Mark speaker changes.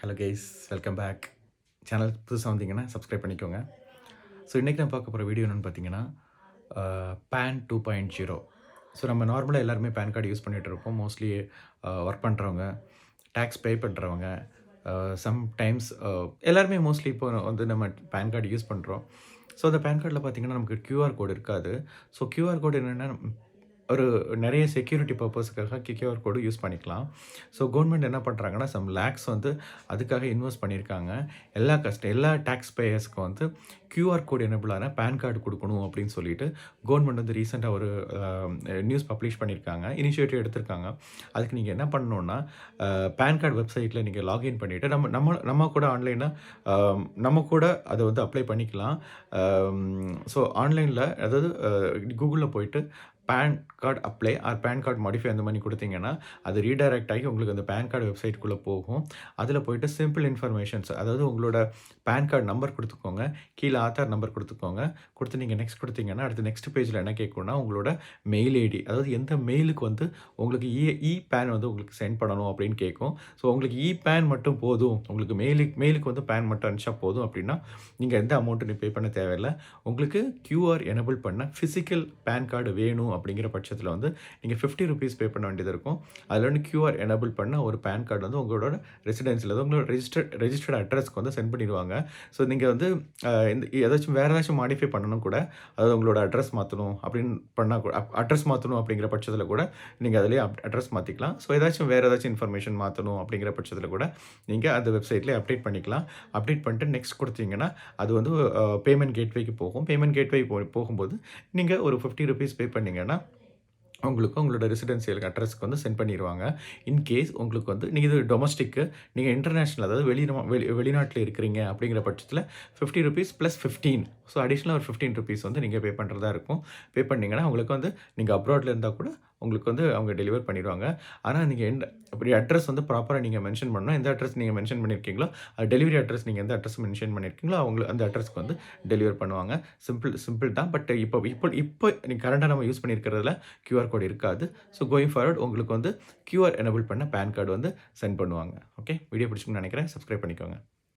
Speaker 1: Hello guys, welcome back. Channel புதுசாக வந்தீங்கன்னா subscribe பண்ணிக்கோங்க. ஸோ இன்றைக்கி நான் பார்க்க போகிற வீடியோ என்னென்னு பார்த்தீங்கன்னா, பேன் 2.0. ஸோ நம்ம நார்மலாக எல்லாருமே பேன் கார்டு யூஸ் பண்ணிகிட்டு இருப்போம். மோஸ்ட்லி ஒர்க் பண்ணுறவங்க, டேக்ஸ் பே பண்ணுறவங்க, சம்டைம்ஸ் எல்லாருமே மோஸ்ட்லி இப்போ வந்து நம்ம பேன் கார்டு யூஸ் பண்ணுறோம். ஸோ அந்த பேன் கார்டில் பார்த்தீங்கன்னா நமக்கு கியூஆர் கோடு இருக்காது. ஸோ கியூஆர் கோடு என்னென்னா ஒரு நிறைய செக்யூரிட்டி பர்பஸ்க்காக கியூஆர் கோடு யூஸ் பண்ணிக்கலாம். ஸோ கவர்மெண்ட் என்ன பண்ணுறாங்கன்னா, சம் லேக்ஸ் வந்து அதுக்காக இன்வெஸ்ட் பண்ணியிருக்காங்க. எல்லா டேக்ஸ் பேயர்ஸ்க்கும் வந்து கியூஆர் கோடு எனபிளான பேன் கார்டு கொடுக்கணும் அப்படின்னு சொல்லிட்டு கவர்மெண்ட் வந்து ரீசெண்டாக ஒரு நியூஸ் பப்ளிஷ் பண்ணியிருக்காங்க, இனிஷியேட்டிவ் எடுத்திருக்காங்க. அதுக்கு நீங்கள் என்ன பண்ணணுன்னா, பேன் கார்டு வெப்சைட்டில் நீங்கள் லாகின் பண்ணிவிட்டு நம்ம கூட ஆன்லைனாக நம்ம கூட அதை வந்து அப்ளை பண்ணிக்கலாம். ஸோ ஆன்லைனில் அதாவது கூகுளில் போயிட்டு PAN card apply or PAN card modify அந்த மாதிரி கொடுத்தீங்கன்னா அது ரீடைரக்ட் ஆகி உங்களுக்கு அந்த பேன் கார்டு வெப்சைட்குள்ளே போகும். அதில் போய்ட்டு சிம்பிள் இன்ஃபர்மேஷன்ஸ், அதாவது உங்களோட பேன் கார்டு நம்பர் கொடுத்துக்கோங்க, கீழே ஆதார் நம்பர் கொடுத்துக்கோங்க. கொடுத்து நீங்கள் நெக்ஸ்ட் கொடுத்தீங்கன்னா அடுத்து நெக்ஸ்ட் பேஜில் என்ன கேட்கும்னா உங்களோட மெயில் ஐடி, அதாவது எந்த மெயிலுக்கு வந்து உங்களுக்கு பேன் வந்து உங்களுக்கு சென்ட் பண்ணணும் அப்படின்னு கேட்கும். ஸோ உங்களுக்கு பேன் மட்டும் போதும், உங்களுக்கு மெயிலுக்கு வந்து பேன் மட்டும் அனுப்பிச்சா போதும் அப்படின்னா நீங்கள் எந்த அமௌண்ட்டு பே பண்ண தேவையில்லை. உங்களுக்கு கியூஆர் எனபிள் பண்ண ஃபிசிக்கல் பேன் கார்டு வேணும் அப்படிங்கிற பட்சத்தில் வந்து நீங்கள் ₹50 பே பண்ண வேண்டியது இருக்கும். அதில் வந்து கியூஆர் எனபிள் பண்ண ஒரு பேன் கார்டு வந்து உங்களோட ரெசிடென்சியில் உங்களோட ரெஜிஸ்டர்ட் அட்ரஸ்க்கு வந்து சென்ட் பண்ணிடுவாங்க. ஸோ நீங்கள் வந்து வேறு ஏதாச்சும் மாடிஃபை பண்ணணும் கூட, அதாவது உங்களோட அட்ரஸ் மாற்றணும் அப்படின்னு பண்ணால் கூட, அட்ரஸ் மாற்றணும் அப்படிங்கிற பட்சத்தில் கூட நீங்கள் அதிலே அட்ரஸ் மாற்றிக்கலாம். ஸோ வேறு ஏதாச்சும் இன்ஃபர்மேஷன் மாற்றணும் அப்படிங்கிற பட்சத்தில் கூட நீங்கள் அந்த வெப்சைட்லேயே அப்டேட் பண்ணிக்கலாம். அப்டேட் பண்ணிட்டு நெக்ஸ்ட் கொடுத்தீங்கன்னா அது வந்து பேமெண்ட் கேட்வேக்கு போகும். பேமெண்ட் கேட்வே போகும்போது நீங்கள் ஒரு ₹50 பே பண்ணிங்கன்னா உங்களுக்கு உங்களோட ரெசிடென்சியல் அட்ரஸ்க்கு வந்து சென்ட் பண்ணிடுவாங்க. இன்கேஸ் உங்களுக்கு வந்து நீங்கள் இது டொமஸ்டிக்கு, நீங்கள் இன்டர்நேஷ்னல், அதாவது வெளிநாட்டில் இருக்கிறீங்க அப்படிங்கிற பட்சத்தில் ₹50 + 15, ஸோ அடிஷ்னலாக ஒரு ₹15 வந்து நீங்கள் பே பண்ணுறதா இருக்கும். பே பண்ணிங்கன்னா உங்களுக்கு வந்து நீங்கள் அப்ராடில் இருந்தால் கூட உங்களுக்கு வந்து அவங்க டெலிவர் பண்ணிடுவாங்க. ஆனால் நீங்கள் அப்படி அட்ரஸ் வந்து ப்ராப்பராக நீங்கள் மென்ஷன் பண்ணணும். எந்த அட்ரஸ் நீங்கள் மென்ஷன் பண்ணியிருக்கீங்களோ அது டெலிவரி அட்ரஸ், நீங்கள் எந்த அட்ரஸ் மென்ஷன் பண்ணியிருக்கீங்களோ அவங்க அந்த அட்ரஸ்க்கு வந்து டெலிவர் பண்ணுவாங்க. சிம்பிள் தான். பட் இப்போ நீங்கள் கரண்டாக நம்ம யூஸ் பண்ணியிருக்கிறதுல கியூஆர் கோட் இருக்காது. ஸோ கோயிங் ஃபார்வர்ட் உங்களுக்கு வந்து கியூஆர் எனபிள் பண்ண பேன் கார்டு வந்து சென்ட் பண்ணுவாங்க. ஓகே, வீடியோ பிடிச்சிருக்குன்னு நினைக்கிறேன். சப்ஸ்கிரைப் பண்ணிக்கோங்க.